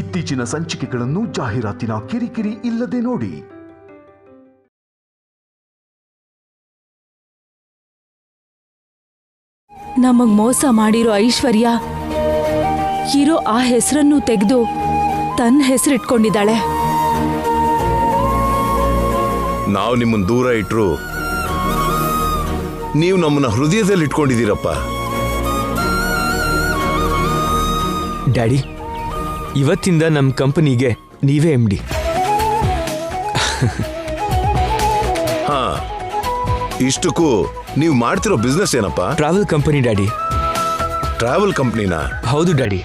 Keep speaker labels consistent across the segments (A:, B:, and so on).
A: ಇತ್ತೀಚಿನ ಸಂಚಿಕೆಗಳನ್ನು ಜಾಹೀರಾತಿನ ಕಿರಿಕಿರಿ ಇಲ್ಲದೆ ನೋಡಿ.
B: ನಮಗ್ ಮೋಸ ಮಾಡಿರೋ ಐಶ್ವರ್ಯ ಇರೋ ಆ ಹೆಸರನ್ನು ತೆಗೆದು ತನ್ನ ಹೆಸರಿಟ್ಕೊಂಡಿದ್ದಾಳೆ.
C: ನಾವು ನಿಮ್ಮನ್ನ ದೂರ ಇಟ್ರು ನೀವು ನಮ್ಮನ್ನ ಹೃದಯದಲ್ಲಿ ಇಟ್ಕೊಂಡಿದ್ದೀರಪ್ಪ.
D: ಡ್ಯಾಡಿ, ಇವತ್ತಿಂದ ನಮ್ಮ ಕಂಪನಿಗೆ ನೀವೇ MD.
C: ಹಾ, ಇಷ್ಟಕ್ಕೂ ನೀವು ಮಾಡ್ತಿರೋ ಬಿಸ್ನೆಸ್ ಏನಪ್ಪ?
D: Travel company daddy.
C: ಟ್ರಾವೆಲ್ ಕಂಪ್ನಿನಾ?
D: ಹೌದು ಡ್ಯಾಡಿ.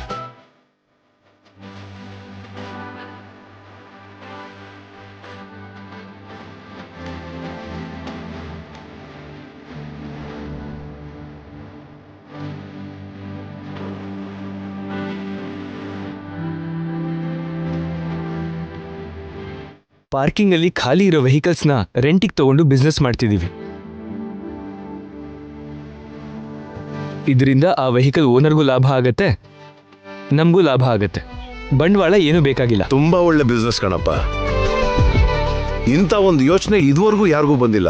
D: ಪಾರ್ಕಿಂಗ್ ಅಲ್ಲಿ ಖಾಲಿ ಇರೋ ವೆಹಿಕಲ್ಸ್ನ ರೆಂಟಿಗೆ ತಗೊಂಡು ಬಿಸ್ನೆಸ್ ಮಾಡ್ತಿದ್ದೀವಿ. ಇದರಿಂದ ಆ ವೆಹಿಕಲ್ ಓನರ್ಗೂ ಲಾಭ ಆಗತ್ತೆ, ನಮಗೂ ಲಾಭ ಆಗತ್ತೆ. ಬಂಡವಾಳ ಏನೂ ಬೇಕಾಗಿಲ್ಲ.
C: ತುಂಬಾ ಒಳ್ಳೆ ಬಿಸ್ನೆಸ್ ಕಣಪ್ಪ. ಇಂಥ ಒಂದು ಯೋಚನೆ ಇದುವರೆಗೂ ಯಾರಿಗೂ ಬಂದಿಲ್ಲ.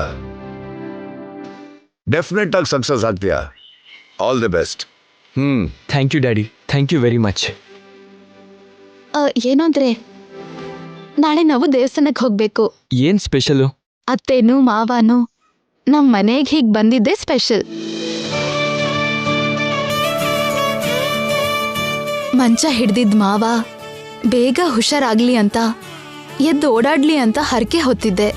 C: ಡೆಫಿನೆಟ್ ಆಗಿ ಸಕ್ಸಸ್ ಆಗ್ತೀಯಾ. All the best.
D: Thank you daddy, thank you very much.
E: ಏನು ಅಂದ್ರೆ ನಾಳೆ ನಾವು ದೇವಸ್ಥಾನಕ್ಕೆ ಹೋಗ್ಬೇಕು.
D: ಏನ್ ಸ್ಪೆಷಲು?
E: ಅತ್ತೇನು ಮಾವಾನು ನಮ್ಮ ಮನೆಗೆ ಹೀಗೆ ಬಂದಿದ್ದೆ ಸ್ಪೆಷಲ್. ಮಂಚ ಹಿಡ್ದಿದ್ ಮಾವ ಬೇಗ ಹುಷಾರಾಗ್ಲಿ ಅಂತ ಎದ್ದು ಓಡಾಡ್ಲಿ ಅಂತ ಹರಕೆ ಹೊತ್ತಿದ್ದೆ.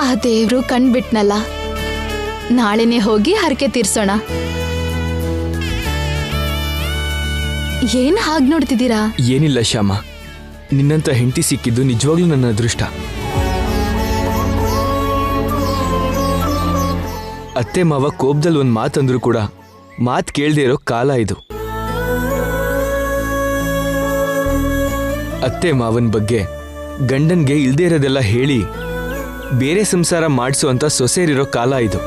E: ಆ ದೇವ್ರು ಕಣ್ಬಿಟ್ನಲ್ಲ, ನಾಳೆನೆ ಹೋಗಿ ಹರಕೆ ತೀರ್ಸೋಣ. ಏನ್ ಹಾಗೆ ನೋಡ್ತಿದ್ದೀರಾ?
D: ಏನಿಲ್ಲ ಶ್ಯಾಮ, ನಿನ್ನಂತ ಹೆಂಡತಿ ಸಿಕ್ಕಿದ್ದು ನಿಜವಾಗ್ಲೂ ನನ್ನ ಅದೃಷ್ಟ. ಅತ್ತೆ ಮಾವ ಕೋಪದಲ್ಲಿ ಒಂದು ಮಾತಂದ್ರು ಕೂಡ ಮಾತು ಕೇಳದೆ ಇರೋ ಕಾಲ ಇದು. ಅತ್ತೆ ಮಾವನ ಬಗ್ಗೆ ಗಂಡನ್ಗೆ ಇಲ್ದೇ ಇರೋದೆಲ್ಲ ಹೇಳಿ ಬೇರೆ ಸಂಸಾರ ಮಾಡಿಸೋ ಅಂತ ಸೊಸೆಯರಿರೋ ಕಾಲ ಇದು.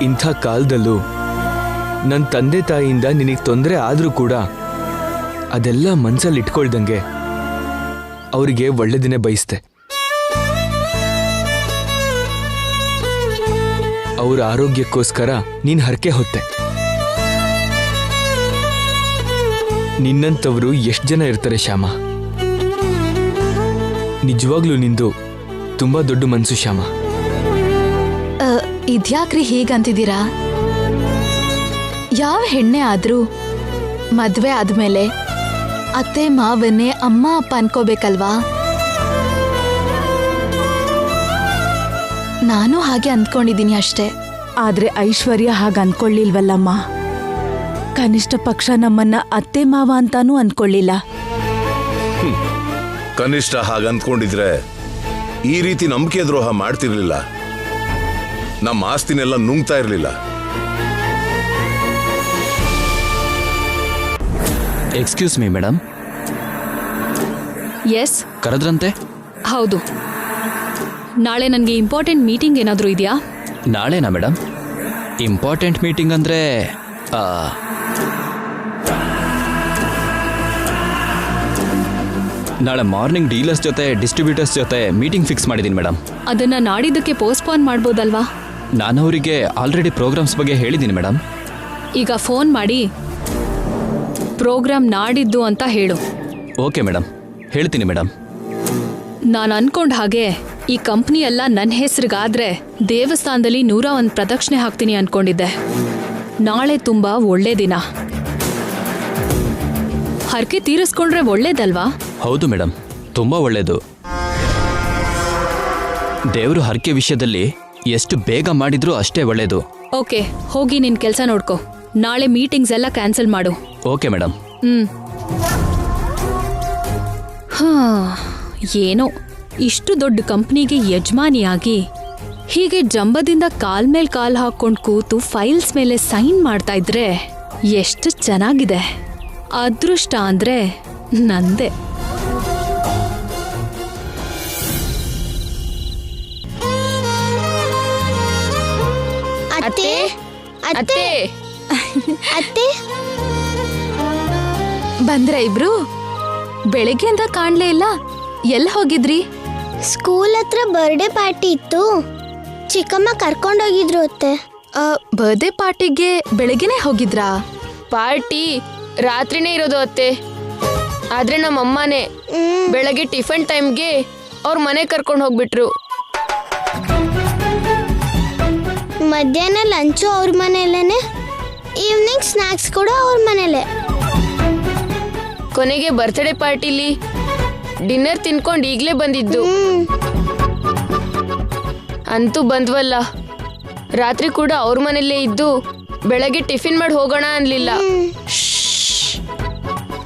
D: ಇಂಥ ಕಾಲದಲ್ಲೂ ನನ್ನ ತಂದೆ ತಾಯಿಯಿಂದ ನಿನಗೆ ತೊಂದರೆ ಆದರೂ ಕೂಡ ಅದೆಲ್ಲ ಮನ್ಸಲ್ಲಿ ಇಟ್ಕೊಳ್ದಂಗೆ ಅವರಿಗೆ ಒಳ್ಳೆದಿನೇ ಬಯಸ್ತೆ. ಅವ್ರ ಆರೋಗ್ಯಕ್ಕೋಸ್ಕರ ನೀನು ಹರಕೆ ಹೊತ್ತೆ. ನಿನ್ನಂಥವ್ರು ಎಷ್ಟು ಜನ ಇರ್ತಾರೆ ಶ್ಯಾಮ. ನಿಜವಾಗ್ಲೂ ನಿಂದು ತುಂಬಾ ದೊಡ್ಡ ಮನ್ಸು ಶ್ಯಾಮ.
E: ಇದ್ಯಾಕ್ರಿ ಹೀಗಂತಿದ್ದೀರಾ? ಯಾವ ಹೆಣ್ಣೆ ಆದ್ರೂ ಮದ್ವೆ ಆದ್ಮೇಲೆ ಅತ್ತೆ ಮಾವನ್ನೇ ಅಮ್ಮ ಅಪ್ಪ ಅನ್ಕೋಬೇಕಲ್ವಾ? ನಾನು ಹಾಗೆ ಅಂದ್ಕೊಂಡಿದ್ದೀನಿ ಅಷ್ಟೇ.
B: ಆದ್ರೆ ಐಶ್ವರ್ಯ ಹಾಗೆ ಅನ್ಕೊಳ್ಳಿಲ್ವಲ್ಲಮ್ಮ. ಕನಿಷ್ಠ ಪಕ್ಷ ನಮ್ಮನ್ನ ಅತ್ತೆ ಮಾವ ಅಂತಾನೂ ಅನ್ಕೊಳ್ಳಿಲ್ಲ.
C: ಕನಿಷ್ಠ ಹಾಗೆ ಅಂದ್ಕೊಂಡಿದ್ರೆ ಈ ರೀತಿ ನಂಬಿಕೆ ದ್ರೋಹ ಮಾಡ್ತಿರ್ಲಿಲ್ಲ. ನಮ್ಮ ಆಸ್ತಿನೆಲ್ಲ ನುಂಗ್ತಾ ಇರ್ಲಿಲ್ಲ.
F: Excuse me madam.
G: ಎಸ್,
F: ಕರೆದ್ರಂತೆ?
G: ಹೌದು. ನಾಳೆ ನನಗೆ ಇಂಪಾರ್ಟೆಂಟ್ ಮೀಟಿಂಗ್ ಏನಾದರೂ ಇದೆಯಾ?
F: ನಾಳೆನಾ ಮೇಡಮ್? ಇಂಪಾರ್ಟೆಂಟ್ ಮೀಟಿಂಗ್ ಅಂದರೆ ನಾಳೆ ಮಾರ್ನಿಂಗ್ ಡೀಲರ್ಸ್ ಜೊತೆ ಡಿಸ್ಟ್ರಿಬ್ಯೂಟರ್ಸ್ ಜೊತೆ ಮೀಟಿಂಗ್ ಫಿಕ್ಸ್ ಮಾಡಿದ್ದೀನಿ ಮೇಡಮ್.
G: ಅದನ್ನು ನಾಡಿದ್ದಕ್ಕೆ ಪೋಸ್ಟ್ಪೋನ್ ಮಾಡ್ಬೋದಲ್ವಾ?
F: ನಾನು ಅವರಿಗೆ ಆಲ್ರೆಡಿ ಪ್ರೋಗ್ರಾಮ್ಸ್ ಬಗ್ಗೆ ಹೇಳಿದ್ದೀನಿ ಮೇಡಮ್.
G: ಈಗ ಫೋನ್ ಮಾಡಿ ಪ್ರೋಗ್ರಾಮ್ ನಾಡಿದ್ದು ಅಂತ ಹೇಳು.
F: ಓಕೆ ಮೇಡಮ್, ಹೇಳ್ತೀನಿ ಮೇಡಮ್.
G: ನಾನು ಅನ್ಕೊಂಡ ಹಾಗೆ ಈ ಕಂಪ್ನಿ ಎಲ್ಲ ನನ್ನ ಹೆಸರಿಗಾದ್ರೆ ದೇವಸ್ಥಾನದಲ್ಲಿ 101 ಪ್ರದಕ್ಷಿಣೆ ಹಾಕ್ತೀನಿ ಅನ್ಕೊಂಡಿದ್ದೆ. ನಾಳೆ ತುಂಬಾ ಒಳ್ಳೆ ದಿನ. ಹರಕೆ ತೀರಿಸ್ಕೊಂಡ್ರೆ ಒಳ್ಳೇದಲ್ವಾ?
F: ಹೌದು ಮೇಡಮ್, ತುಂಬ ಒಳ್ಳೆಯದು. ದೇವರು ಹರಕೆ ವಿಷಯದಲ್ಲಿ ಎಷ್ಟು ಬೇಗ ಮಾಡಿದ್ರೂ ಅಷ್ಟೇ ಒಳ್ಳೆಯದು.
G: ಓಕೆ, ಹೋಗಿ ನಿನ್ ಕೆಲಸ ನೋಡ್ಕೊ. ನಾಳೆ ಮೀಟಿಂಗ್ಸ್ ಎಲ್ಲ ಕ್ಯಾನ್ಸಲ್ ಮಾಡು.
F: Okay madam.
G: ಏನೋ ಇಷ್ಟು ದೊಡ್ಡ ಕಂಪ್ನಿಗೆ ಯಜಮಾನಿಯಾಗಿ ಹೀಗೆ ಜಂಬದಿಂದ ಕಾಲ್ ಮೇಲ್ ಕಾಲ್ ಹಾಕೊಂಡು ಕೂತು ಫೈಲ್ಸ್ ಮೇಲೆ ಸೈನ್ ಮಾಡ್ತಾ ಇದ್ರೆ ಎಷ್ಟು ಚೆನ್ನಾಗಿದೆ. ಅದೃಷ್ಟ ಅಂದ್ರೆ ನಂದೆ.
H: ಅತ್ತೆ
E: ಅತ್ತೆ ಅತ್ತೆ ಬಂದ್ರ ಇಬ್ರು? ಬೆಳಿಗ್ಗೆಯಿಂದ ಕಾಣ್ಲೇ ಇಲ್ಲ, ಎಲ್ಲಿ ಹೋಗಿದ್ರಿ?
H: ಸ್ಕೂಲ್ ಹತ್ರ ಬರ್ಡೇ ಪಾರ್ಟಿ ಇತ್ತು, ಚಿಕ್ಕಮ್ಮ ಕರ್ಕೊಂಡೋಗಿದ್ರು ಅತ್ತೆ.
E: ಬರ್ಡೇ ಪಾರ್ಟಿಗೆ ಬೆಳಗ್ಗೆನೆ ಹೋಗಿದ್ರಾ?
I: ಪಾರ್ಟಿ ರಾತ್ರಿನೇ ಇರೋದು ಅತ್ತೆ. ಆದ್ರೆ ನಮ್ಮಮ್ಮನೇ ಬೆಳಗ್ಗೆ ಟಿಫನ್ ಟೈಮ್ಗೆ ಅವ್ರ ಮನೆ ಕರ್ಕೊಂಡು ಹೋಗ್ಬಿಟ್ರು.
H: ಮಧ್ಯಾಹ್ನ ಲಂಚು ಅವ್ರ ಮನೆಯಲ್ಲೇನೆ, ಈವ್ನಿಂಗ್ ಸ್ನ್ಯಾಕ್ಸ್ ಕೂಡ ಅವ್ರ ಮನೇಲೆ.
I: ಕೊನೆಗೆ ಬರ್ತ್ಡೇ ಪಾರ್ಟಿಲಿ ಡಿನ್ನರ್ ತಿನ್ಕೊಂಡು ಈಗಲೇ ಬಂದಿದ್ದು. ಅಂತೂ ಬಂದ್ವಲ್ಲ, ರಾತ್ರಿ ಕೂಡ ಅವ್ರ ಮನೆಯಲ್ಲೇ ಇದ್ದು ಬೆಳಗ್ಗೆ ಟಿಫಿನ್ ಮಾಡಿ ಹೋಗೋಣ ಅನ್ಲಿಲ್ಲ.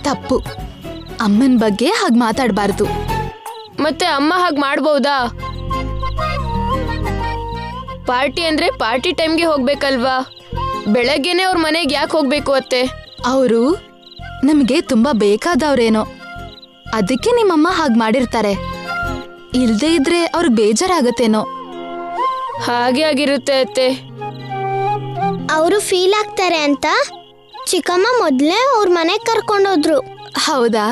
E: ತಪ್ಪು, ಅಮ್ಮನ ಬಗ್ಗೆ ಹಾಗೆ ಮಾತಾಡಬಾರ್ದು.
I: ಮತ್ತೆ ಅಮ್ಮ ಹಾಗೆ ಮಾಡ್ಬೋದಾ? ಪಾರ್ಟಿ ಅಂದ್ರೆ ಪಾರ್ಟಿ ಟೈಮ್ಗೆ ಹೋಗ್ಬೇಕಲ್ವಾ? ಬೆಳಗ್ಗೆನೆ ಅವ್ರ ಮನೆಗೆ ಯಾಕೆ ಹೋಗ್ಬೇಕು ಅತ್ತೆ?
E: ಅವರು ನಮಗೆ ತುಂಬಾ ಬೇಕಾದವ್ರೇನೋ, ಅದಕ್ಕೆ ನಿಮ್ಮಮ್ಮ ಹಾಗೆ ಮಾಡಿರ್ತಾರೆ. ಇಲ್ದೇ ಇದ್ರೆ ಅವ್ರಿಗೆ ಬೇಜಾರಾಗತ್ತೇನೋ.
I: ಹಾಗೆ ಆಗಿರುತ್ತೆ ಅತ್ತೆ.
H: ಅವರು ಫೀಲ್ ಆಗ್ತಾರೆ ಅಂತ ಚಿಕ್ಕಮ್ಮ ಮೊದಲೇ ಅವ್ರ ಮನೆಗೆ ಕರ್ಕೊಂಡೋದ್ರು.
E: ಹೌದಾ?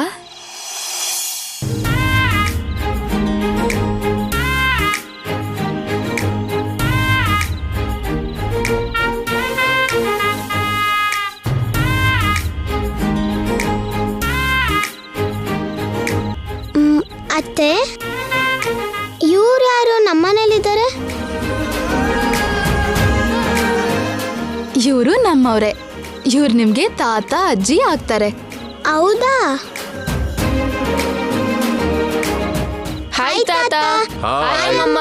H: ಅತ್ತೆ, ಇವ್ರು ಯಾರು ನಮ್ಮನೇಲಿದ್ದಾರೆ?
E: ಇವರು ನಮ್ಮವ್ರೆ. ಇವ್ರು ನಿಮ್ಗೆ ತಾತ ಅಜ್ಜಿ ಆಗ್ತಾರೆ.
H: ಹೌದಾ?
I: ಹಾಯ್ ತಾತ. ಹಾಯ್ ಅಮ್ಮ.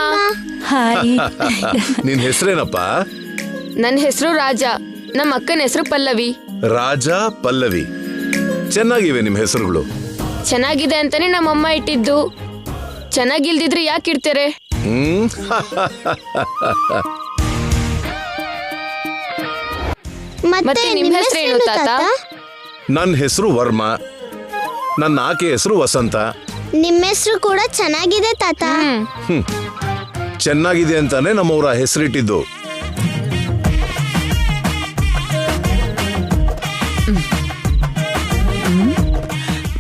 B: ಹಾಯ್.
C: ನಿನ್ ಹೆಸರೇನಪ್ಪ?
I: ನನ್ನ ಹೆಸರು ರಾಜ, ನಮ್ಮ ಅಕ್ಕನ ಹೆಸರು ಪಲ್ಲವಿ.
C: ರಾಜ, ಪಲ್ಲವಿ, ಚೆನ್ನಾಗಿವೆ ನಿಮ್ ಹೆಸರುಗಳು.
I: ಚೆನ್ನಾಗಿದೆ ಅಂತಾನೆ ನಮ್ಮಮ್ಮ ಇಟ್ಟಿದ್ದು. ಚೆನ್ನಾಗಿಲ್ದಿದ್ರೆ ಯಾಕೆ ಇಡ್ತಾರೆ?
H: ಮತ್ತೆ
I: ನಿಮ್ ಹೆಸರೇನು ತಾತ?
C: ನನ್ನ ಹೆಸರು ವರ್ಮ, ನನ್ನ ಆಕೆ ಹೆಸರು ವಸಂತ.
H: ನಿಮ್ಮ ಹೆಸರು ಕೂಡ ಚೆನ್ನಾಗಿದೆ ತಾತ.
C: ಚೆನ್ನಾಗಿದೆ ಅಂತಾನೆ ನಮ್ಮವರ ಹೆಸರಿಟ್ಟಿದ್ದು.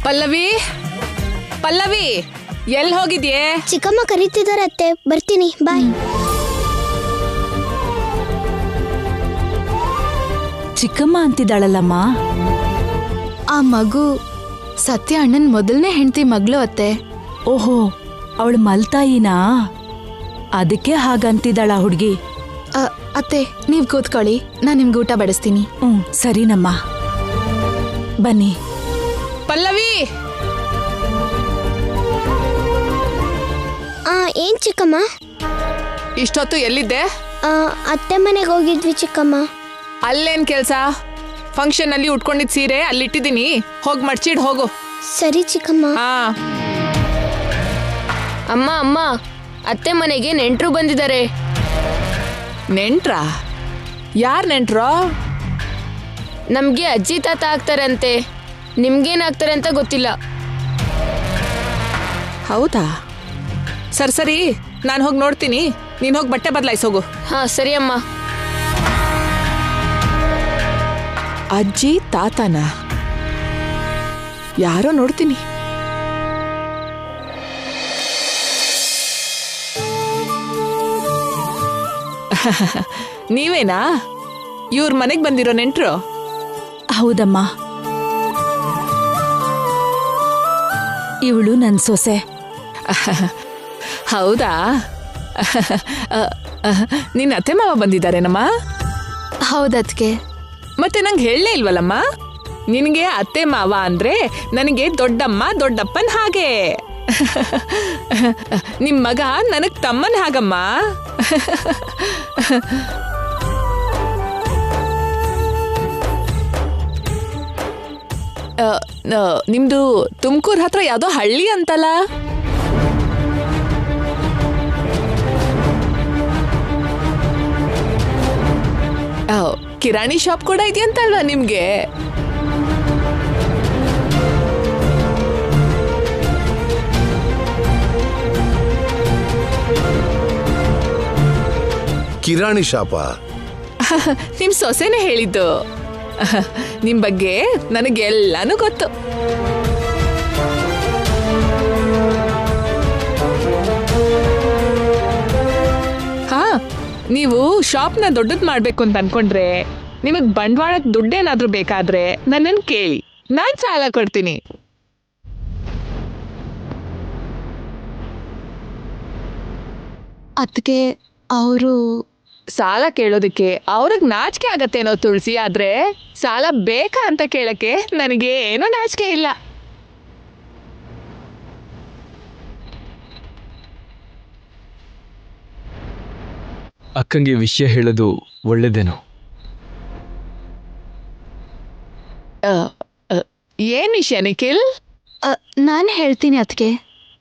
J: ಪಲ್ಲವಿ, ಪಲ್ಲವಿ, ಎಲ್ಲಿ ಹೋಗಿದ್ಯೆ?
H: ಚಿಕ್ಕಮ್ಮ ಕರೀತಿದ್ದಾರೆ ಅತ್ತೆ, ಬರ್ತೀನಿ, ಬಾಯ್.
B: ಚಿಕ್ಕಮ್ಮ ಅಂತಿದ್ದಾಳಲ್ಲಮ್ಮ.
E: ಆ ಮಗು ಸತ್ಯ ಅಣ್ಣನ್ ಮೊದಲನೇ ಹೆಂಡತಿ ಮಗಳು ಅತ್ತೆ.
B: ಓಹೋ, ಅವಳು ಮಲ್ತಾಯಿನಾ? ಅದಕ್ಕೆ ಹಾಗಂತಿದ್ದಾಳ ಹುಡುಗಿ.
E: ಅತ್ತೆ, ನೀವ್ ಕೂತ್ಕೊಳ್ಳಿ, ನಾನ್ ನಿಮ್ಗೆ ಊಟ ಬಡಿಸ್ತೀನಿ.
B: ಸರಿನಮ್ಮ, ಬನ್ನಿ.
J: ಪಲ್ಲವಿ,
H: ಏನ್ ಚಿಕ್ಕಮ್ಮ?
J: ಇಷ್ಟೊತ್ತು ಎಲ್ಲಿದ್ದೆ?
H: ಅತ್ತೆ ಮನೆಗೆ ಹೋಗಿದ್ವಿ ಚಿಕ್ಕಮ್ಮ.
J: ಅಲ್ಲೇನ್ ಕೆಲ್ಸ? ಫಂಕ್ಷನ್ ಅಲ್ಲಿ ಉಟ್ಕೊಂಡಿದ್ ಸೀರೆ ಅಲ್ಲಿಟ್ಟಿದ್ದೀನಿ, ಹೋಗ್ ಮಡ್ಚಿಡ್ ಹೋಗು.
H: ಸರಿ ಚಿಕ್ಕಮ್ಮ.
I: ಅಮ್ಮ ಅಮ್ಮ, ಅತ್ತೆ ಮನೆಗೆ ನೆಂಟ್ರು ಬಂದಿದ್ದಾರೆ.
J: ನೆಂಟ್ರಾ? ಯಾರ್ ನೆಂಟ್ರೋ?
I: ನಮ್ಗೆ ಅಜ್ಜಿ ತಾತ ಆಗ್ತಾರಂತೆ. ನಿಮ್ಗೇನಾಗ್ತಾರೆ ಅಂತ ಗೊತ್ತಿಲ್ಲ.
J: ಹೌದಾ? ಸರಿ ಸರಿ, ನಾನು ಹೋಗಿ ನೋಡ್ತೀನಿ, ನೀನ್ ಹೋಗಿ ಬಟ್ಟೆ ಬದಲಾಯಿಸೋಗು.
I: ಹಾ ಸರಿ ಅಮ್ಮ.
J: ಅಜ್ಜಿ ತಾತನ ಯಾರೋ ನೋಡ್ತೀನಿ. ನೀವೇನಾ ಇವ್ರ ಮನೆಗೆ ಬಂದಿರೋ ನೆಂಟ್ರು?
B: ಹೌದಮ್ಮ, ಇವಳು ನನ್ ಸೊಸೆ.
J: ಹೌದಾ? ನಿನ್ನ ಅತ್ತೆ ಮಾವ ಬಂದಿದ್ದಾರೇನಮ್ಮ?
E: ಹೌದದ್ಕೆ.
J: ಮತ್ತೆ ನಂಗೆ ಹೇಳಲೇ ಇಲ್ವಲ್ಲಮ್ಮ? ನಿನಗೆ ಅತ್ತೆ ಮಾವ ಅಂದ್ರೆ ನನಗೆ ದೊಡ್ಡಮ್ಮ ದೊಡ್ಡಪ್ಪನ್ ಹಾಗೆ. ನಿಮ್ ಮಗ ನನಗ್ ತಮ್ಮನ್ ಹಾಗಮ್ಮ. ನಿಮ್ದು ತುಮಕೂರ್ ಹತ್ರ ಯಾವ್ದೋ ಹಳ್ಳಿ ಅಂತಲ್ಲ? ಕಿರಾಣಿ ಶಾಪ್ ಕೂಡ ಇದೆಯಂತಲ್ವಾ ನಿಮ್ಗೆ?
C: ಕಿರಾಣಿ ಶಾಪ?
J: ನಿಮ್ ಸೊಸೆನೇ ಹೇಳಿದ್ದು. ನಿಮ್ ಬಗ್ಗೆ ನನಗೆಲ್ಲಾನು ಗೊತ್ತು. ಹಾ, ನೀವು ಶಾಪ್ನ ದೊಡ್ಡದ್ ಮಾಡ್ಬೇಕು ಅಂತ ಅನ್ಕೊಂಡ್ರೆ, ನಿಮಗ್ ಬಂಡವಾಳಕ್ ದುಡ್ಡೇನಾದ್ರೂ ಬೇಕಾದ್ರೆ ನನ್ನನ್ನು ಕೇಳಿ, ನಾನ್ ಸಾಲ ಕೊಡ್ತೀನಿ.
E: ಅದಕ್ಕೆ ಅವರು
J: ಸಾಲ ಕೇಳೋದಕ್ಕೆ ಅವ್ರಿಗೆ ನಾಚಿಕೆ ಆಗತ್ತೇನೋ ತುಳಸಿ, ಆದ್ರೆ ಸಾಲ ಬೇಕಾ ಅಂತ ಕೇಳಕ್ಕೆ ನನಗೆ ಏನೋ ನಾಚಿಕೆ ಇಲ್ಲ.
D: ಅಕ್ಕಂಗೆ ವಿಷಯ ಹೇಳೋದು ಒಳ್ಳೇದೇನೋ.
J: ಏನ್ ವಿಷಯ ನಿಖಿಲ್?
E: ನಾನು ಹೇಳ್ತೀನಿ ಅದಕ್ಕೆ.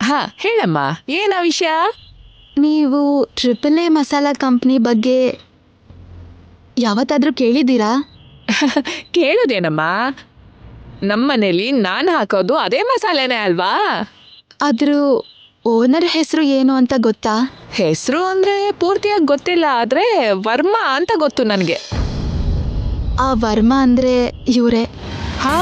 J: ಹಾ ಹೇಳಮ್ಮ, ಏನ ವಿಷಯ?
E: ನೀವು AAA ಮಸಾಲಾ ಕಂಪ್ನಿ ಬಗ್ಗೆ ಯಾವತ್ತಾದ್ರೂ ಕೇಳಿದ್ದೀರಾ?
J: ಕೇಳೋದೇನಮ್ಮ, ನಮ್ಮನೇಲಿ ನಾನು ಹಾಕೋದು ಅದೇ ಮಸಾಲೆನೇ ಅಲ್ವಾ.
E: ಅದ್ರ ಓನರ್ ಹೆಸರು ಏನು ಅಂತ ಗೊತ್ತಾ?
J: ಹೆಸರು ಅಂದ್ರೆ ಪೂರ್ತಿಯಾಗಿ ಗೊತ್ತಿಲ್ಲ, ಆದ್ರೆ ವರ್ಮಾ ಅಂತ ಗೊತ್ತು ನನಗೆ.
E: ಆ ವರ್ಮಾ ಅಂದ್ರೆ ಇವರೇ.
J: ಹಾ,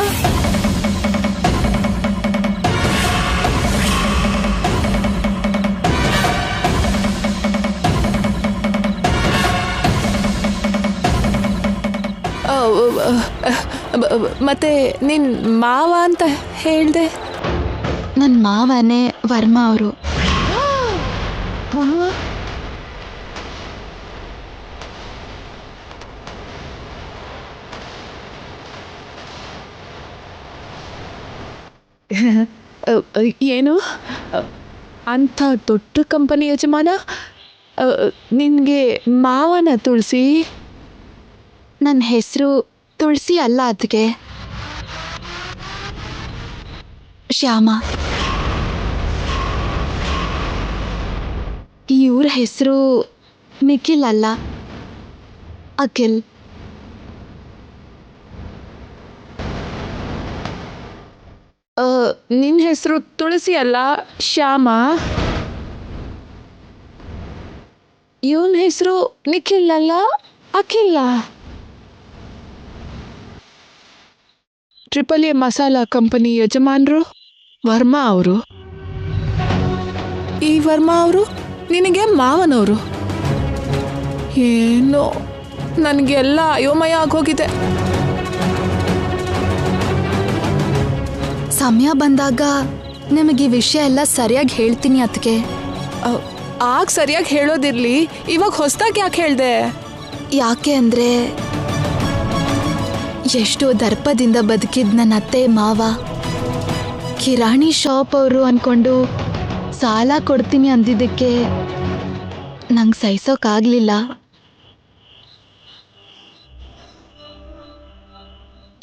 J: ಮತ್ತೆ ನಿನ್ ಮಾವ ಅಂತ ಹೇಳ್ದೆ?
E: ನನ್ನ ಮಾವನೇ ವರ್ಮಾ ಅವರು.
J: ಏನು ಅಂಥ ದೊಡ್ಡ ಕಂಪನಿ ಯಜಮಾನ ನಿನಗೆ ಮಾವನ ತುಳಸಿ?
E: ನನ್ನ ಹೆಸರು ತುಳಸಿ ಅಲ್ಲ, ಅದಕ್ಕೆ ಶ್ಯಾಮ. ಇವ್ರ ಹೆಸರು ನಿಖಿಲ್ ಅಲ್ಲ, ಅಖಿಲ್.
J: ನಿನ್ನ ಹೆಸರು ತುಳಸಿ ಅಲ್ಲ, ಶ್ಯಾಮ. ಇವನ ಹೆಸರು ನಿಖಿಲ್ ಅಲ್ಲ, ಅಖಿಲ. AAA ಮಸಾಲಾ ಕಂಪನಿ ಯಜಮಾನರು ವರ್ಮಾ ಅವರು. ಈ ವರ್ಮಾ ಅವರು ನಿನಗೆ ಮಾವನವರು. ಏನೋ ನನಗೆಲ್ಲ ಅಯೋಮಯ ಆಗೋಗಿದೆ.
E: ಸಮಯ ಬಂದಾಗ ನಿಮಗೆ ಈ ವಿಷಯ ಎಲ್ಲ ಸರಿಯಾಗಿ ಹೇಳ್ತೀನಿ ಅದಕ್ಕೆ.
J: ಆಗ ಸರಿಯಾಗಿ ಹೇಳೋದಿರ್ಲಿ, ಇವಾಗ ಹೊಸದಾಗಿ ಯಾಕೆ ಹೇಳ್ದೆ?
E: ಯಾಕೆ ಅಂದರೆ, ಎಷ್ಟೋ ದರ್ಪದಿಂದ ಬದುಕಿದ್ ನನ್ನ ಅತ್ತೆ ಮಾವ ಕಿರಾಣಿ ಶಾಪ್ ಅವರು ಅಂದ್ಕೊಂಡು ಸಾಲ ಕೊಡ್ತೀನಿ ಅಂದಿದ್ದಕ್ಕೆ ನಂಗೆ ಸಹಿಸೋಕ್ಕಾಗಲಿಲ್ಲ.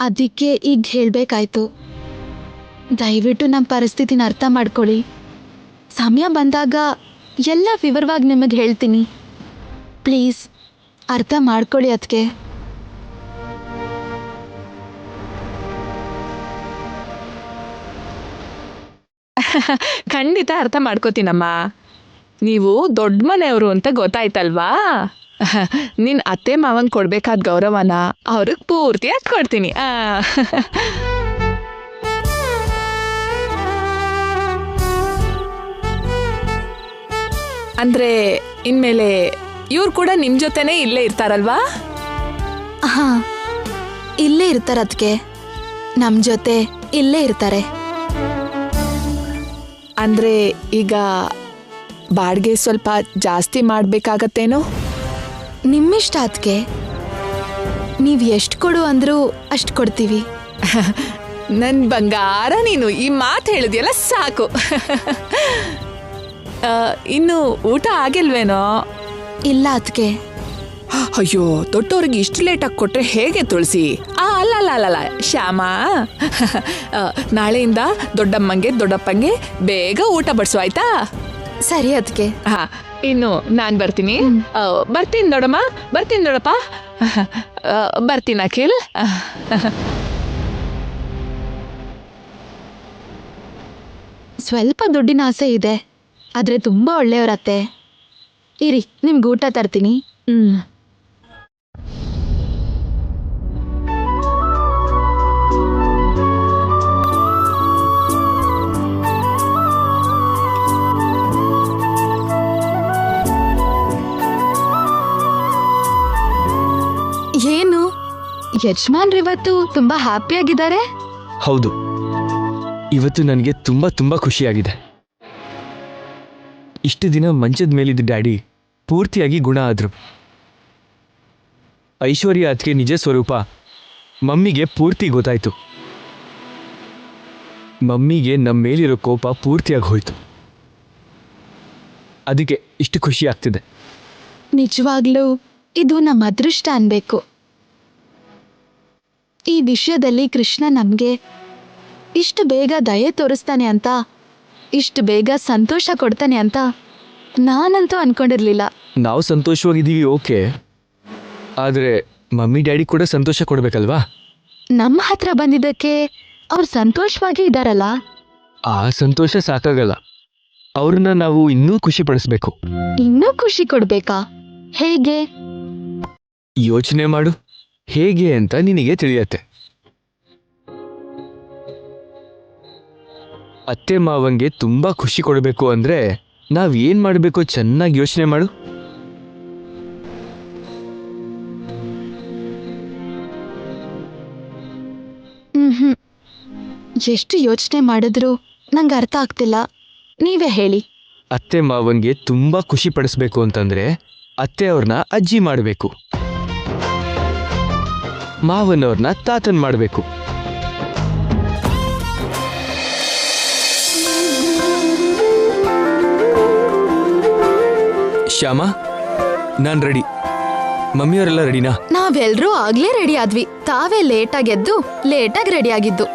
E: ಅದಕ್ಕೆ ಈಗ ಹೇಳಬೇಕಾಯ್ತು. ದಯವಿಟ್ಟು ನಮ್ಮ ಪರಿಸ್ಥಿತಿನ ಅರ್ಥ ಮಾಡ್ಕೊಳ್ಳಿ. ಸಮಯ ಬಂದಾಗ ಎಲ್ಲ ವಿವರವಾಗಿ ನಿಮಗೆ ಹೇಳ್ತೀನಿ. ಪ್ಲೀಸ್ ಅರ್ಥ ಮಾಡ್ಕೊಳ್ಳಿ ಅದಕ್ಕೆ.
J: ಖಂಡಿತ ಅರ್ಥ ಮಾಡ್ಕೋತೀನಮ್ಮ. ನೀವು ದೊಡ್ಡ ಮನೆಯವರು ಅಂತ ಗೊತ್ತಾಯ್ತಲ್ವಾ? ನಿನ್ನ ಅತ್ತೆ ಮಾವಂಗೆ ಕೊಡ್ಬೇಕಾದ ಗೌರವನ ಅವ್ರಿಗೆ ಪೂರ್ತಿಯಾಗಿ ಕೊಡ್ತೀನಿ. ಅಂದ್ರೆ ಇನ್ಮೇಲೆ ಇವ್ರು ಕೂಡ ನಿಮ್ಮ ಜೊತೆನೇ ಇಲ್ಲೇ ಇರ್ತಾರಲ್ವಾ?
E: ಹಾಂ, ಇಲ್ಲೇ ಇರ್ತಾರೆ ಅದಕ್ಕೆ. ನಮ್ಮ ಜೊತೆ ಇಲ್ಲೇ ಇರ್ತಾರೆ.
J: ಅಂದ್ರೆ ಈಗ ಬಾಡಿಗೆ ಸ್ವಲ್ಪ ಜಾಸ್ತಿ ಮಾಡಬೇಕಾಗತ್ತೇನೋ?
E: ನಿಮ್ಮಿಷ್ಟ ಅದಕ್ಕೆ. ನೀವು ಎಷ್ಟು ಕೊಡು ಅಂದರೂ ಅಷ್ಟು ಕೊಡ್ತೀವಿ.
J: ನನ್ನ ಬಂಗಾರ ನೀನು, ಈ ಮಾತು ಹೇಳಿದ್ಯಲ್ಲ ಸಾಕು. ಇನ್ನು ಊಟ ಆಗಿಲ್ವೇನೋ?
E: ಇಲ್ಲ ಅದಕ್ಕೆ.
J: ಅಯ್ಯೋ, ದೊಡ್ಡವ್ರಿಗೆ ಇಷ್ಟು ಲೇಟಾಗಿ ಕೊಟ್ರೆ ಹೇಗೆ ತುಳಸಿ? ಅಲ್ಲ ಶ್ಯಾಮ, ನಾಳೆಯಿಂದ ದೊಡ್ಡಮ್ಮಂಗೆ ದೊಡ್ಡಪ್ಪಂಗೆ ಬೇಗ ಊಟ ಬಡಿಸು, ಆಯ್ತಾ?
E: ಸರಿ ಅದಕ್ಕೆ.
J: ಹಾ, ಇನ್ನು ನಾನು ಬರ್ತೀನಿ. ಬರ್ತೀನಿ ದೊಡ್ಡಮ್ಮ, ಬರ್ತೀನಿ ದೊಡ್ಡಪ್ಪ, ಬರ್ತೀನಿ ಅಖಿಲ್.
E: ಸ್ವಲ್ಪ ದುಡ್ಡಿನ ಆಸೆ ಇದೆ, ಆದರೆ ತುಂಬ ಒಳ್ಳೆಯವರತ್ತೆ. ಇರಿ, ನಿಮ್ಗೆ ಊಟ ತರ್ತೀನಿ. ಏನು ಯಜಮಾನ್ರಿವತ್ತು ತುಂಬಾ ಹ್ಯಾಪಿಯಾಗಿದ್ದಾರೆ?
D: ಹೌದು, ಇವತ್ತು ನನಗೆ ತುಂಬ ತುಂಬ ಖುಷಿಯಾಗಿದೆ. ಇಷ್ಟು ದಿನ ಮಂಚದ ಮೇಲಿದ್ದ ಡ್ಯಾಡಿ ಪೂರ್ತಿಯಾಗಿ ಗುಣ ಆದರು. ಐಶ್ವರ್ಯ ಅದಕ್ಕೆ ನಿಜ ಸ್ವರೂಪ ಮಮ್ಮಿಗೆ ಪೂರ್ತಿ ಗೊತ್ತಾಯ್ತು. ಮಮ್ಮಿಗೆ ನಮ್ಮ ಮೇಲಿರೋ ಕೋಪ ಪೂರ್ತಿಯಾಗಿ ಹೋಯ್ತು. ಅದಕ್ಕೆ ಇಷ್ಟು ಖುಷಿ ಆಗ್ತಿದೆ.
E: ನಿಜವಾಗ್ಲೂ ಇದು ನಮ್ಮ ಅದೃಷ್ಟ ಅನ್ಬೇಕು. ಈ ವಿಷಯದಲ್ಲಿ ಕೃಷ್ಣ ನಮ್ಗೆ ಇಷ್ಟು ಬೇಗ ದಯೆ ತೋರಿಸ್ತಾನೆ ಅಂತ, ಇಷ್ಟು ಬೇಗ ಸಂತೋಷ ಕೊಡ್ತಾನೆ ಅಂತ ನಾನಂತೂ ಅನ್ಕೊಂಡಿರ್ಲಿಲ್ಲ.
D: ನಾವು ಸಂತೋಷವಾಗಿದ್ದೀವಿ, ಓಕೆ, ಆದರೆ ಮಮ್ಮಿ ಡ್ಯಾಡಿ ಕೂಡ ಸಂತೋಷ ಕೊಡ್ಬೇಕಲ್ವಾ?
E: ನಮ್ಮ ಹತ್ರ ಬಂದಿದ್ದಕ್ಕೆ ಅವ್ರು ಸಂತೋಷವಾಗಿ ಇದ್ದಾರಲ್ಲ.
D: ಆ ಸಂತೋಷ ಸಾಕಾಗಲ್ಲ, ಅವ್ರನ್ನ ನಾವು ಇನ್ನೂ ಖುಷಿ ಪಡಿಸ್ಬೇಕು.
E: ಇನ್ನೂ ಖುಷಿ ಕೊಡ್ಬೇಕಾ? ಹೇಗೆ?
D: ಯೋಚನೆ ಮಾಡು, ಹೇಗೆ ಅಂತ ನಿನಗೆ ತಿಳಿಯತ್ತೆ. ಅತ್ತೆ ಮಾವಂಗೆ ತುಂಬಾ ಖುಷಿ ಕೊಡಬೇಕು ಅಂದ್ರೆ ನಾವ್ ಏನ್ ಮಾಡಬೇಕು ಚೆನ್ನಾಗಿ ಯೋಚನೆ ಮಾಡು.
E: ಎಷ್ಟು ಯೋಚನೆ ಮಾಡಿದ್ರು ನಂಗೆ ಅರ್ಥ ಆಗ್ತಿಲ್ಲ, ನೀವೇ ಹೇಳಿ.
D: ಅತ್ತೆ ಮಾವಂಗೆ ತುಂಬಾ ಖುಷಿ ಪಡಿಸ್ಬೇಕು ಅಂತಂದ್ರೆ ಅತ್ತೆ ಅವ್ರನ್ನ ಅಜ್ಜಿ ಮಾಡಬೇಕು, ಮಾವನವ್ರನ್ನ ತಾತನ್ ಮಾಡಬೇಕು. ಶ್ಯಾಮ, ನಾನ್ ರೆಡಿ. ಮಮ್ಮಿಯವರೆಲ್ಲ ರೆಡಿನಾ?
E: ನಾವೆಲ್ರೂ ಆಗ್ಲೇ ರೆಡಿ ಆದ್ವಿ. ತಾವೇ ಲೇಟಾಗಿ ಎದ್ದು ಲೇಟಾಗಿ ರೆಡಿ ಆಗಿದ್ದು.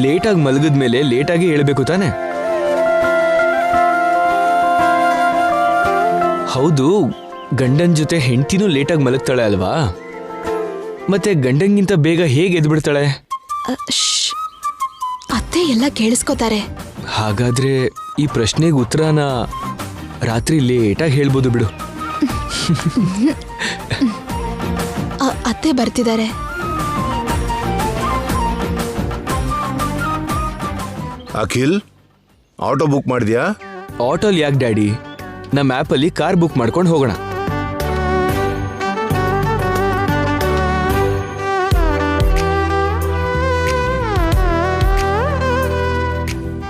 D: ಲೇಟಾಗಿ ಮಲಗಿದ್ಮೇಲೆ ಲೇಟಾಗಿ ಹೇಳ್ಬೇಕು ತಾನೆ? ಹೌದು, ಗಂಡನ್ ಜೊತೆ ಹೆಂಡತಿನೂ ಲೇಟಾಗಿ ಮಲಗ್ತಾಳೆ ಅಲ್ವಾ? ಮತ್ತೆ ಗಂಡಂಗಿಂತ ಬೇಗ ಹೇಗೆ ಎದ್ಬಿಡ್ತಾಳೆ?
E: ಅತ್ತೆ ಎಲ್ಲ ಕೇಳಿಸ್ಕೋತಾರೆ.
D: ಹಾಗಾದ್ರೆ ಈ ಪ್ರಶ್ನೆಗೆ ಉತ್ತರನ ರಾತ್ರಿ ಲೇಟಾಗಿ ಹೇಳ್ಬೋದು ಬಿಡು.
E: ಅತ್ತೆ ಬರ್ತಿದ್ದಾರೆ.
C: ಅಖಿಲ್, ಆಟೋ ಬುಕ್ ಮಾಡಿದ್ಯಾ?
D: ಆಟೋಲ್ ಯಾಕೆ ಡ್ಯಾಡಿ, ನಮ್ಮ ಆ್ಯಪಲ್ಲಿ ಕಾರ್ ಬುಕ್ ಮಾಡ್ಕೊಂಡು ಹೋಗೋಣ.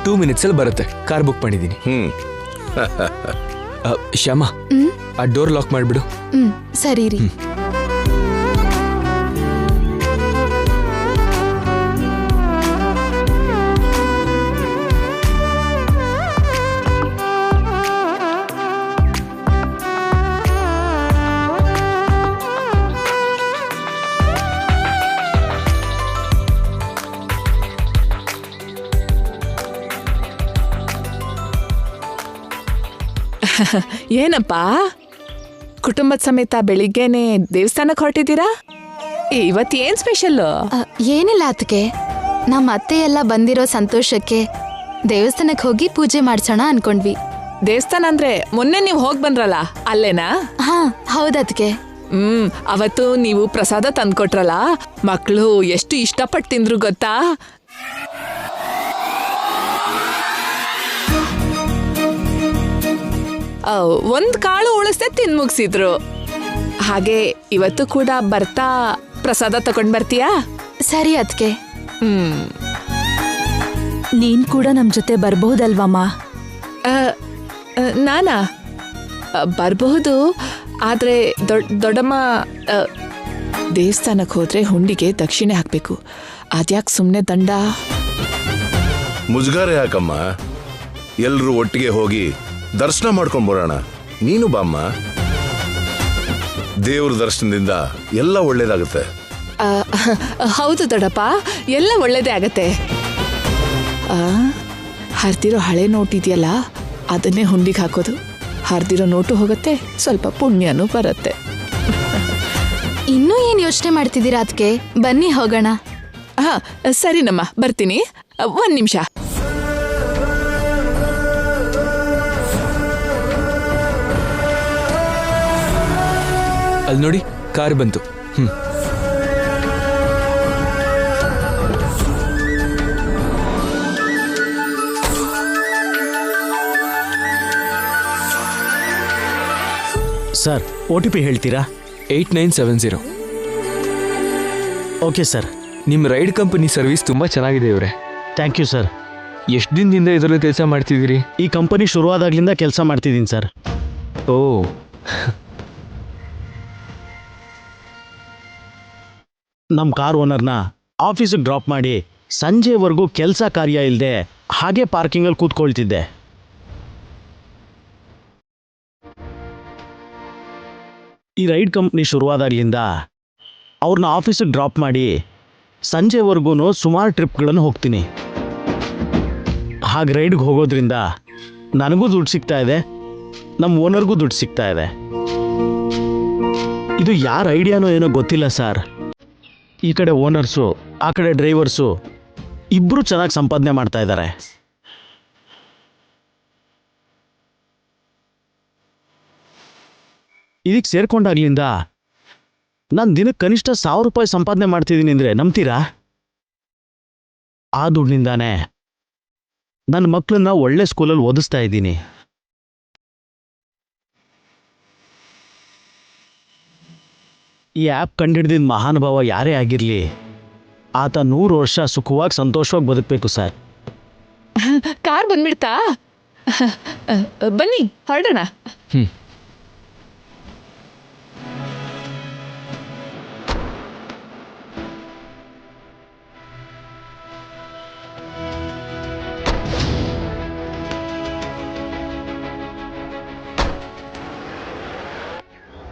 D: ಟೂ ಮಿನಿಟ್ಸಲ್ಲಿ ಬರುತ್ತೆ. ಕಾರ್ ಬುಕ್ ಮಾಡಿದ್ದೀನಿ. ಶ್ಯಾಮ, ಆ ಡೋರ್ ಲಾಕ್ ಮಾಡಿಬಿಡು.
E: ಸರಿ ರೀ.
J: ಏನಪ್ಪ, ಕುಟುಂಬದ ಸಮೇತ ಬೆಳಿಗ್ಗೆನೆ ದೇವಸ್ಥಾನಕ್ಕೆ ಹೊರಟಿದ್ದೀರಾ? ಇವತ್ತೇನ್ ಸ್ಪೆಷಲ್ಲು?
E: ಏನಿಲ್ಲ ಅದಕ್ಕೆ, ನಮ್ಮ ಅತ್ತೆ ಎಲ್ಲ ಬಂದಿರೋ ಸಂತೋಷಕ್ಕೆ ದೇವಸ್ಥಾನಕ್ಕೆ ಹೋಗಿ ಪೂಜೆ ಮಾಡ್ಸೋಣ ಅನ್ಕೊಂಡ್ವಿ.
J: ದೇವಸ್ಥಾನ ಅಂದ್ರೆ ಮೊನ್ನೆ ನೀವು ಹೋಗಿ ಬಂದ್ರಲ್ಲ, ಅಲ್ಲೇನಾ?
E: ಹಾ ಹೌದದ್ಕೆ.
J: ಅವತ್ತು ನೀವು ಪ್ರಸಾದ ತಂದ್ಕೊಟ್ರಲ್ಲ, ಮಕ್ಕಳು ಎಷ್ಟು ಇಷ್ಟಪಟ್ಟು ತಿಂದ್ರು ಗೊತ್ತಾ? ಒಂದ್ ಕಾಳು ಉಳಿಸ್ದೆ ತಿಂದ್ ಮುಗಿಸಿದ್ರು. ಹಾಗೆ ಇವತ್ತು ಕೂಡ ಬರ್ತಾ ಪ್ರಸಾದ ತಗೊಂಡ್ ಬರ್ತೀಯಾ?
E: ಸರಿ ಅದಕ್ಕೆ.
B: ನೀನ್ ಕೂಡ ನಮ್ ಜೊತೆ ಬರ್ಬಹುದಲ್ವಮ್ಮ?
J: ನಾನಾ ಬರಬಹುದು, ಆದ್ರೆ ದೊಡ್ಡಮ್ಮ ದೇವಸ್ಥಾನಕ್ಕೆ ಹೋದ್ರೆ ಹುಂಡಿಗೆ ದಕ್ಷಿಣೆ ಹಾಕ್ಬೇಕು. ಅದ್ಯಾಕೆ ಸುಮ್ಮನೆ ದಂಡ?
C: ಮುಜುಗಾರ ಯಾಕಮ್ಮ, ಎಲ್ರೂ ಒಟ್ಟಿಗೆ ಹೋಗಿ ದರ್ಶನ ಮಾಡ್ಕೊಂಡ್ ಬರೋಣ. ನೀನು ಬಾಮ್ಮ, ದೇವ್ರ ದರ್ಶನದಿಂದ ಎಲ್ಲ ಒಳ್ಳೇದಾಗುತ್ತೆ.
J: ಹೌದು ದೊಡ್ಡಪ್ಪ, ಎಲ್ಲ ಒಳ್ಳೇದೇ ಆಗತ್ತೆ. ಹರಿದಿರೋ ಹಳೆ ನೋಟ್ ಇದೆಯಲ್ಲ, ಅದನ್ನೇ ಹುಂಡಿಗೆ ಹಾಕೋದು. ಹರಿದಿರೋ ನೋಟು ಹೋಗುತ್ತೆ, ಸ್ವಲ್ಪ ಪುಣ್ಯನೂ ಬರುತ್ತೆ.
E: ಇನ್ನೂ ಏನ್ ಯೋಚನೆ ಮಾಡ್ತಿದ್ದೀರಾ ಅದಕ್ಕೆ? ಬನ್ನಿ ಹೋಗೋಣ.
J: ಹಾ ಸರಿನಮ್ಮ, ಬರ್ತೀನಿ. ಒಂದ್ ನಿಮಿಷ.
D: ಅಲ್ಲಿ ನೋಡಿ, ಕಾರ್ ಬಂತು.
K: ಸರ್, OTP ಹೇಳ್ತೀರಾ?
D: 8970.
K: Okay sir.
D: ನಿಮ್ಮ ರೈಡ್ ಕಂಪನಿ ಸರ್ವಿಸ್ ತುಂಬ ಚೆನ್ನಾಗಿದೆ ಇವರೇ.
K: Thank you sir.
D: ಎಷ್ಟು ದಿನದಿಂದ ಇದರಲ್ಲಿ ಕೆಲಸ ಮಾಡ್ತಿದ್ದೀರಿ?
K: ಈ ಕಂಪನಿ ಶುರುವಾದಾಗ್ಲಿಂದ ಕೆಲಸ ಮಾಡ್ತಿದ್ದೀನಿ ಸರ್.
D: ಓ,
K: ನಮ್ಮ ಕಾರ್ ಓನರ್ನ ಆಫೀಸಿಗೆ ಡ್ರಾಪ್ ಮಾಡಿ ಸಂಜೆವರೆಗೂ ಕೆಲಸ ಕಾರ್ಯ ಇಲ್ಲದೆ ಹಾಗೆ ಪಾರ್ಕಿಂಗಲ್ಲಿ ಕೂತ್ಕೊಳ್ತಿದ್ದೆ. ಈ ರೈಡ್ ಕಂಪ್ನಿ ಶುರುವಾದಾಗ್ಲಿಂದ ಅವ್ರನ್ನ ಆಫೀಸಿಗೆ ಡ್ರಾಪ್ ಮಾಡಿ ಸಂಜೆವರೆಗೂ ಸುಮಾರು ಟ್ರಿಪ್ಗಳನ್ನು ಹೋಗ್ತೀನಿ. ಹಾಗೆ ರೈಡ್ಗೆ ಹೋಗೋದ್ರಿಂದ ನನಗೂ ದುಡ್ಡು ಸಿಗ್ತಾ ಇದೆ, ನಮ್ಮ ಓನರ್ಗೂ ದುಡ್ಡು ಸಿಗ್ತಾ ಇದೆ. ಇದು ಯಾರ ಐಡಿಯಾನೋ ಏನೋ ಗೊತ್ತಿಲ್ಲ ಸರ್. ಈ ಕಡೆ ಓನರ್ಸು ಆ ಕಡೆ ಡ್ರೈವರ್ಸು ಇಬ್ಬರು ಚೆನ್ನಾಗಿ ಸಂಪಾದನೆ ಮಾಡ್ತಾ ಇದ್ದಾರೆ. ಇದಕ್ಕೆ ಸೇರ್ಕೊಂಡಾಗ್ಲಿಂದ ನಾನು ದಿನಕ್ಕೆ ಕನಿಷ್ಠ 1000 ರೂಪಾಯಿ ಸಂಪಾದನೆ ಮಾಡ್ತಿದ್ದೀನಿ ಅಂದರೆ ನಂಬ್ತೀರಾ? ಆ ದುಡ್ಡಿನಿಂದಾನೇ ನನ್ನ ಮಕ್ಕಳನ್ನ ಒಳ್ಳೆ ಸ್ಕೂಲಲ್ಲಿ ಓದಿಸ್ತಾ ಇದ್ದೀನಿ. ಈ ಆ್ಯಪ್ ಕಂಡುಹಿಡಿದಿದ್ದ ಮಹಾನುಭಾವ ಯಾರೇ ಆಗಿರಲಿ, ಆತ 100 ವರ್ಷ ಸುಖವಾಗಿ ಸಂತೋಷವಾಗಿ ಬದುಕಬೇಕು ಸರ್.
J: ಕಾರ್ ಬಂದ್ಬಿಡ್ತಾ? ಬನ್ನಿ ಹೊರಡೋಣ.